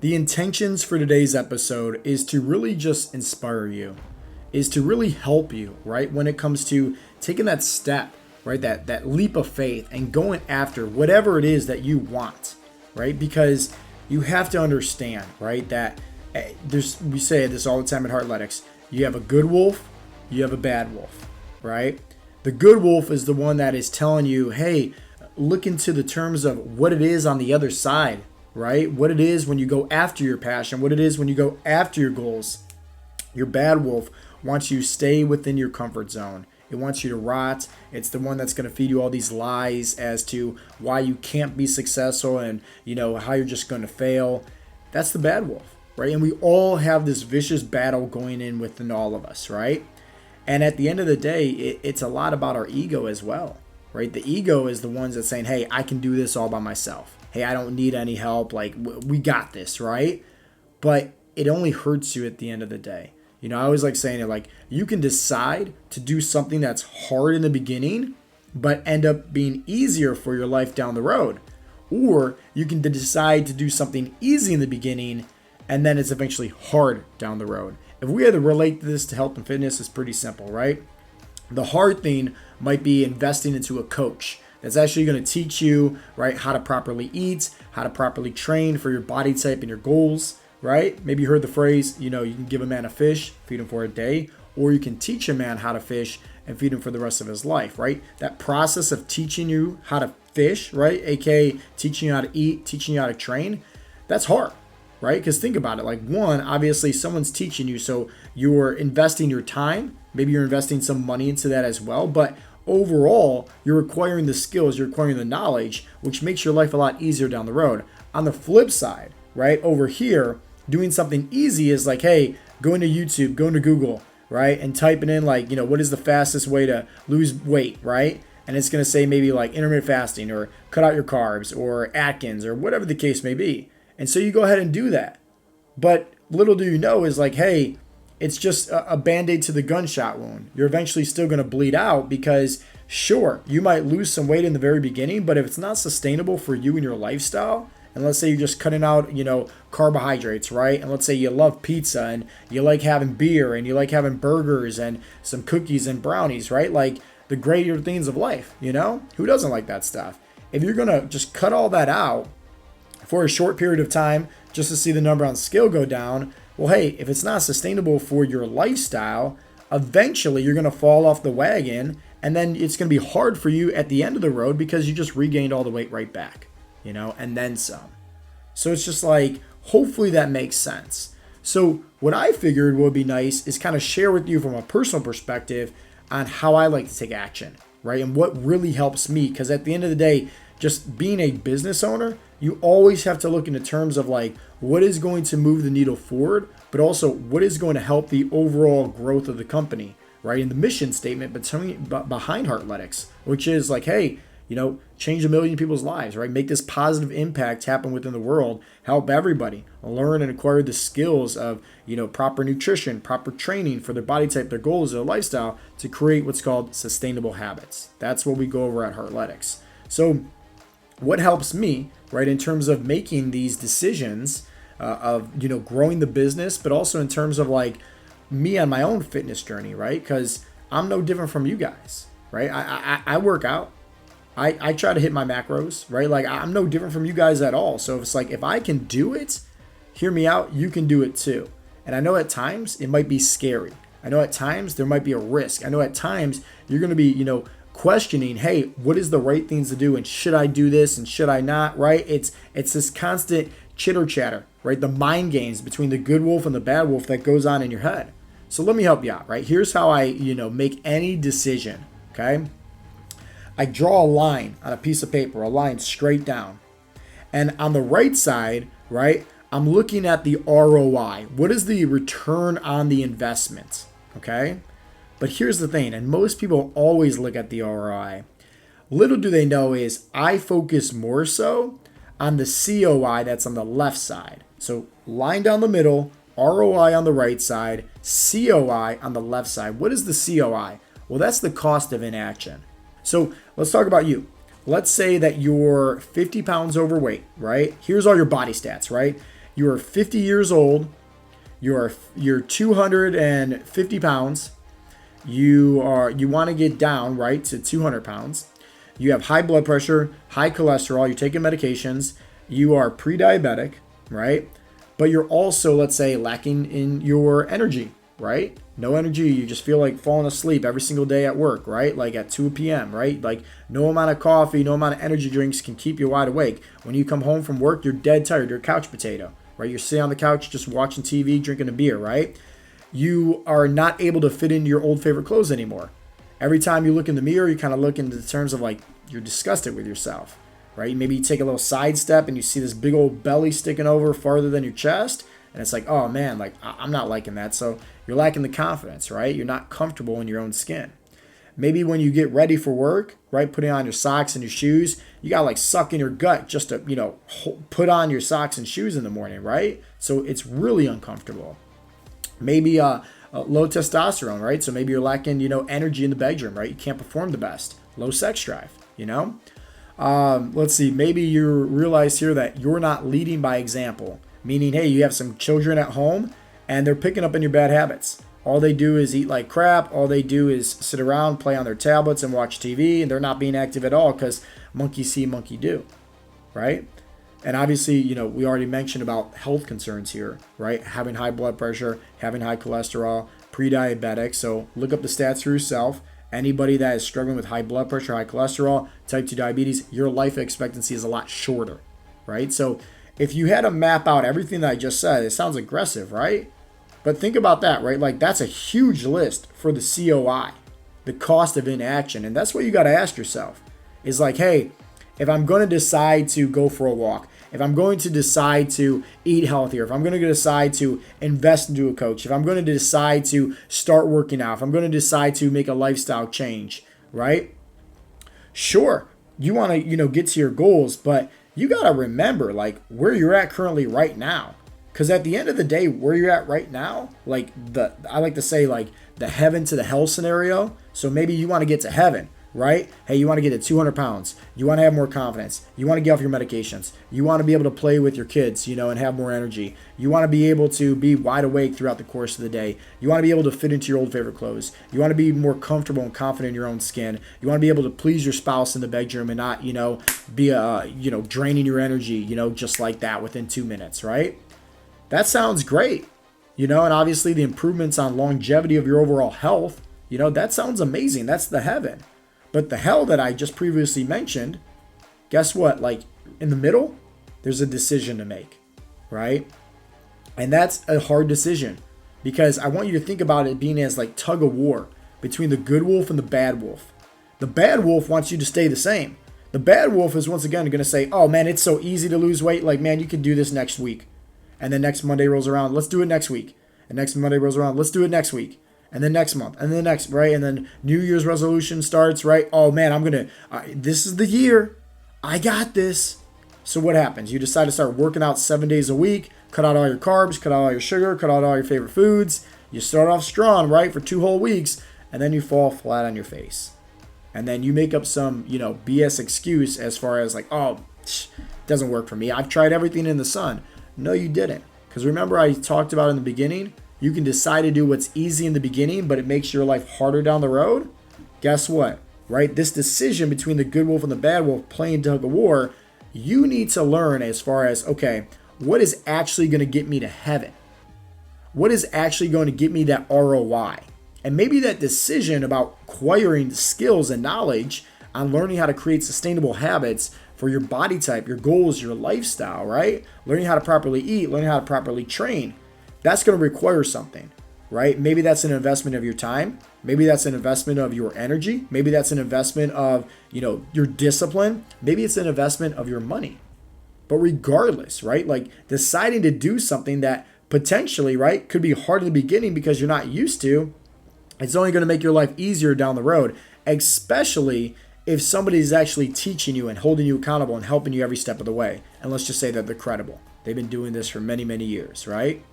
The intentions for today's episode is to really just inspire you, is to really help you, right? When it comes to taking that step, right? That leap of faith and going after whatever it is that you want, right? Because you have to understand, right? That we say this all the time at Heartletics. You have a good wolf, you have a bad wolf, right? The good wolf is the one that is telling you, hey, look into the terms of what it is on the other side, right? What it is when you go after your passion, what it is when you go after your goals. Your bad wolf wants you to stay within your comfort zone. It wants you to rot. It's the one that's going to feed you all these lies as to why you can't be successful and, how you're just going to fail. That's the bad wolf, right? And we all have this vicious battle going in within all of us, right? And at the end of the day, it's a lot about our ego as well, right? The ego is the ones that's saying, hey, I can do this all by myself. Hey, I don't need any help. Like, we got this, right? But it only hurts you at the end of the day. I always like saying it, like, you can decide to do something that's hard in the beginning, but end up being easier for your life down the road. Or you can decide to do something easy in the beginning, and then it's eventually hard down the road. If we had to relate this to health and fitness, it's pretty simple, right? The hard thing might be investing into a coach that's actually going to teach you, right, how to properly eat, how to properly train for your body type and your goals, right? Maybe you heard the phrase, you can give a man a fish, feed him for a day, or you can teach a man how to fish and feed him for the rest of his life, right? That process of teaching you how to fish, right, aka teaching you how to eat, teaching you how to train, that's hard, right? Because think about it, like, one, obviously someone's teaching you, so you're investing your time, maybe you're investing some money into that as well, but overall, you're acquiring the skills, you're acquiring the knowledge, which makes your life a lot easier down the road. On the flip side, right, over here, doing something easy is like, hey, going to YouTube, going to Google, right, and typing in like, what is the fastest way to lose weight, right? And it's going to say maybe like intermittent fasting or cut out your carbs or Atkins or whatever the case may be. And so you go ahead and do that. But little do you know is like, hey, it's just a band-aid to the gunshot wound. You're eventually still going to bleed out because, sure, you might lose some weight in the very beginning, but if it's not sustainable for you and your lifestyle, and let's say you're just cutting out, carbohydrates, right? And let's say you love pizza and you like having beer and you like having burgers and some cookies and brownies, right? Like the greater things of life, Who doesn't like that stuff? If you're going to just cut all that out for a short period of time just to see the number on the scale go down, well, hey, if it's not sustainable for your lifestyle, eventually you're going to fall off the wagon and then it's going to be hard for you at the end of the road because you just regained all the weight right back, and then some. So it's just like, hopefully that makes sense. So what I figured would be nice is kind of share with you from a personal perspective on how I like to take action, right? And what really helps me, because at the end of the day, just being a business owner, you always have to look into terms of like what is going to move the needle forward, but also what is going to help the overall growth of the company, right? And the mission statement behind Heartletics, which is like, hey, change 1 million people's lives, right? Make this positive impact happen within the world, help everybody learn and acquire the skills of, proper nutrition, proper training for their body type, their goals, their lifestyle to create what's called sustainable habits. That's what we go over at Heartletics. So what helps me, right, in terms of making these decisions of, growing the business, but also in terms of like me on my own fitness journey, right? Because I'm no different from you guys, right? I work out. I try to hit my macros, right? Like I'm no different from you guys at all. So it's like, if I can do it, hear me out, you can do it too. And I know at times it might be scary. I know at times there might be a risk. I know at times you're going to be, questioning, hey, what is the right things to do? And should I do this? And should I not? Right? It's this constant chitter chatter, right? The mind games between the good wolf and the bad wolf that goes on in your head. So let me help you out, right? Here's how I, make any decision. Okay. I draw a line on a piece of paper, a line straight down. And on the right side, right, I'm looking at the ROI. What is the return on the investment? Okay. But here's the thing, and most people always look at the ROI. Little do they know is I focus more so on the COI that's on the left side. So line down the middle, ROI on the right side, COI on the left side. What is the COI? Well, that's the cost of inaction. So let's talk about you. Let's say that you're 50 pounds overweight, right? Here's all your body stats, right? You are 50 years old. You're 250 pounds. You want to get down, right, to 200 pounds. You have high blood pressure, high cholesterol. You're taking medications. You are pre-diabetic, right? But you're also, let's say, lacking in your energy, right? No energy. You just feel like falling asleep every single day at work, right? Like at 2 p.m., right? Like no amount of coffee, no amount of energy drinks can keep you wide awake. When you come home from work, you're dead tired. You're a couch potato, right? You're sitting on the couch just watching TV, drinking a beer, right? You are not able to fit into your old favorite clothes anymore. Every time you look in the mirror, you kind of look into the terms of like you're disgusted with yourself, right? Maybe you take a little sidestep and you see this big old belly sticking over farther than your chest. And it's like, oh man, like I'm not liking that. So you're lacking the confidence, right? You're not comfortable in your own skin. Maybe when you get ready for work, right, putting on your socks and your shoes, you got to like suck in your gut just to, put on your socks and shoes in the morning, right? So it's really uncomfortable. Maybe low testosterone, right? So maybe you're lacking, energy in the bedroom, right? You can't perform the best. Low sex drive, Let's see. Maybe you realize here that you're not leading by example, meaning, hey, you have some children at home and they're picking up on your bad habits. All they do is eat like crap. All they do is sit around, play on their tablets and watch TV, and they're not being active at all because monkey see, monkey do, right? And obviously, we already mentioned about health concerns here, right? Having high blood pressure, having high cholesterol, pre-diabetic. So look up the stats for yourself. Anybody that is struggling with high blood pressure, high cholesterol, type 2 diabetes, your life expectancy is a lot shorter, right? So if you had to map out everything that I just said, it sounds aggressive, right? But think about that, right? Like that's a huge list for the COI, the cost of inaction. And that's what you got to ask yourself is like, hey, if I'm going to decide to go for a walk, if I'm going to decide to eat healthier, if I'm going to decide to invest into a coach, if I'm going to decide to start working out, if I'm going to decide to make a lifestyle change, right? Sure, you want to, get to your goals, but you got to remember like where you're at currently right now. Because at the end of the day, where you're at right now, like I like to say like the heaven to the hell scenario. So maybe you want to get to heaven. Right? Hey, you want to get to 200 pounds. You want to have more confidence. You want to get off your medications. You want to be able to play with your kids, and have more energy. You want to be able to be wide awake throughout the course of the day. You want to be able to fit into your old favorite clothes. You want to be more comfortable and confident in your own skin. You want to be able to please your spouse in the bedroom and not, be, draining your energy, just like that within 2 minutes, right? That sounds great, and obviously the improvements on longevity of your overall health, that sounds amazing. That's the heaven. But the hell that I just previously mentioned, guess what? Like in the middle, there's a decision to make, right? And that's a hard decision because I want you to think about it being as like tug of war between the good wolf and the bad wolf. The bad wolf wants you to stay the same. The bad wolf is once again going to say, oh man, it's so easy to lose weight. Like, man, you can do this next week. And then next Monday rolls around, let's do it next week. And next Monday rolls around, let's do it next week. And then next month, and then next, right? And then New Year's resolution starts, right? Oh man, this is the year. I got this. So what happens? You decide to start working out 7 days a week, cut out all your carbs, cut out all your sugar, cut out all your favorite foods. You start off strong, right? For 2 whole weeks, and then you fall flat on your face. And then you make up some, BS excuse as far as like, oh, it doesn't work for me. I've tried everything in the sun. No, you didn't. Because remember I talked about in the beginning, you can decide to do what's easy in the beginning, but it makes your life harder down the road. Guess what? Right? This decision between the good wolf and the bad wolf playing tug of war, you need to learn as far as, okay, what is actually going to get me to heaven? What is actually going to get me that ROI? And maybe that decision about acquiring skills and knowledge on learning how to create sustainable habits for your body type, your goals, your lifestyle, right? Learning how to properly eat, learning how to properly train. That's going to require something, right? Maybe that's an investment of your time. Maybe that's an investment of your energy. Maybe that's an investment of, your discipline. Maybe it's an investment of your money. But regardless, right? Like deciding to do something that potentially, right, could be hard in the beginning because you're not used to, it's only going to make your life easier down the road, especially if somebody is actually teaching you and holding you accountable and helping you every step of the way. And let's just say that they're credible. They've been doing this for many, many years, right?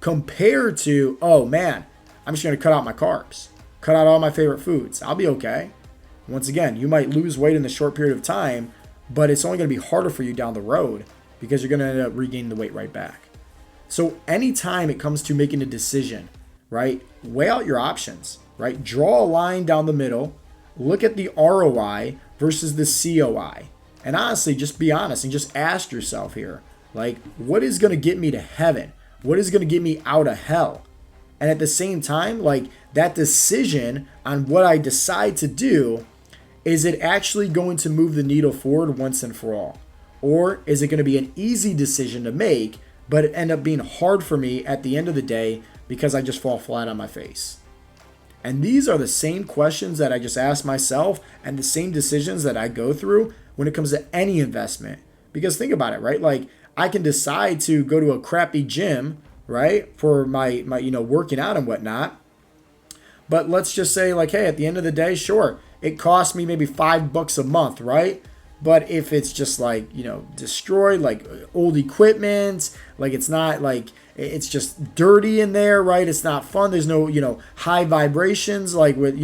Compared to, oh man, I'm just going to cut out my carbs, cut out all my favorite foods. I'll be okay. Once again, you might lose weight in the short period of time, but it's only going to be harder for you down the road because you're going to end up regaining the weight right back. So anytime it comes to making a decision, right, weigh out your options, right? Draw a line down the middle, look at the ROI versus the COI. And honestly, just be honest and just ask yourself here, like, what is going to get me to heaven? What is going to get me out of hell? And at the same time, like, that decision on what I decide to do, is it actually going to move the needle forward once and for all? Or is it going to be an easy decision to make, but it end up being hard for me at the end of the day because I just fall flat on my face? And these are the same questions that I just asked myself and the same decisions that I go through when it comes to any investment. Because think about it, right? Like, I can decide to go to a crappy gym, right, for my working out and whatnot. But let's just say, like, hey, at the end of the day, sure, it costs me maybe $5 a month, right? But if it's just like, destroyed, like old equipment, like it's not like, it's just dirty in there, right? It's not fun. There's no, high vibrations, like with,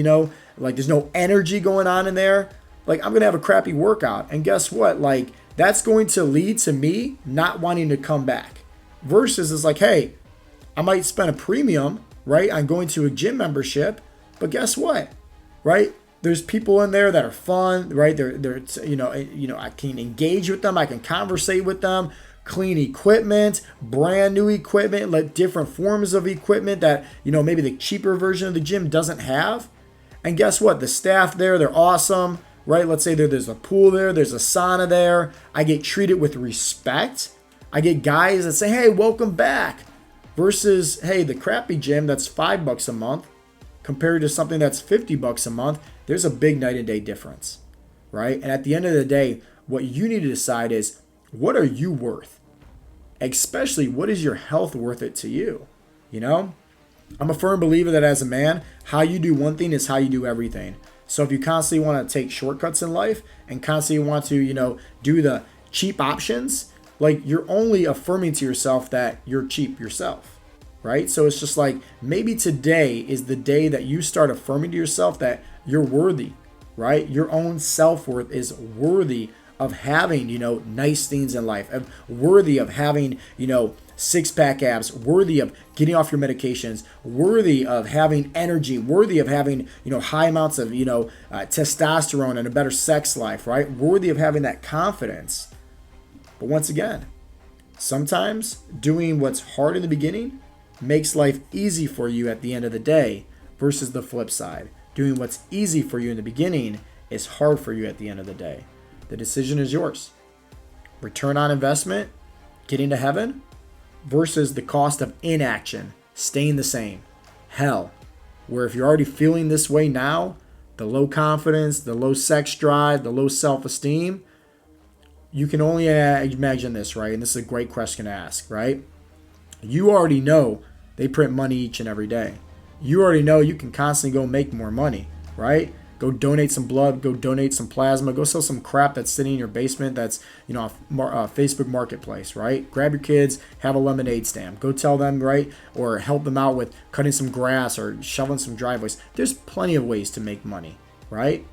like there's no energy going on in there. Like, I'm going to have a crappy workout. And guess what? Like, that's going to lead to me not wanting to come back. Versus it's like, hey, I might spend a premium, right, on going to a gym membership, but guess what, right? There's people in there that are fun, right? They're I can engage with them, I can conversate with them, clean equipment, brand new equipment, like different forms of equipment that, maybe the cheaper version of the gym doesn't have. And guess what? The staff there, they're awesome, right? Let's say there's a pool there, there's a sauna there. I get treated with respect. I get guys that say, hey, welcome back. Versus, hey, the crappy gym that's $5 a month compared to something that's $50 a month, there's a big night and day difference, right? And at the end of the day, what you need to decide is, what are you worth? Especially, what is your health worth it to you? I'm a firm believer that as a man, how you do one thing is how you do everything. So if you constantly want to take shortcuts in life and constantly want to, do the cheap options, like, you're only affirming to yourself that you're cheap yourself, right? So it's just like, maybe today is the day that you start affirming to yourself that you're worthy, right? Your own self-worth is worthy of having, nice things in life, of worthy of having, six-pack abs, worthy of getting off your medications, worthy of having energy, worthy of having, high amounts of, testosterone and a better sex life, right? Worthy of having that confidence. But once again, sometimes doing what's hard in the beginning makes life easy for you at the end of the day, versus the flip side. Doing what's easy for you in the beginning is hard for you at the end of the day. The decision is yours. Return on investment, getting to heaven, versus the cost of inaction, staying the same. Hell, where if you're already feeling this way now, the low confidence, the low sex drive, the low self-esteem, you can only imagine this, right? And this is a great question to ask, right? You already know they print money each and every day. You already know you can constantly go make more money, right? Go donate some blood, go donate some plasma, go sell some crap that's sitting in your basement that's, a Facebook marketplace, right? Grab your kids, have a lemonade stand. Go tell them, right? Or help them out with cutting some grass or shoveling some driveways. There's plenty of ways to make money, right?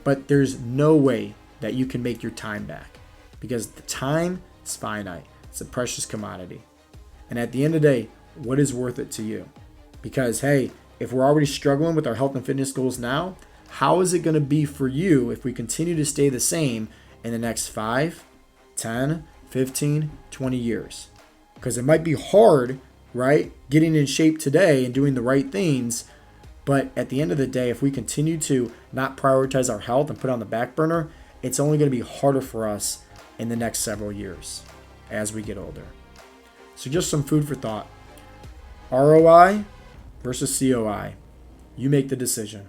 But there's no way that you can make your time back, because the time is finite. It's a precious commodity. And at the end of the day, what is worth it to you? Because, hey, if we're already struggling with our health and fitness goals now, how is it going to be for you if we continue to stay the same in the next 5, 10, 15, 20 years? Because it might be hard, right, getting in shape today and doing the right things. But at the end of the day, if we continue to not prioritize our health and put it on the back burner, it's only going to be harder for us in the next several years as we get older. So just some food for thought. ROI versus COI. You make the decision.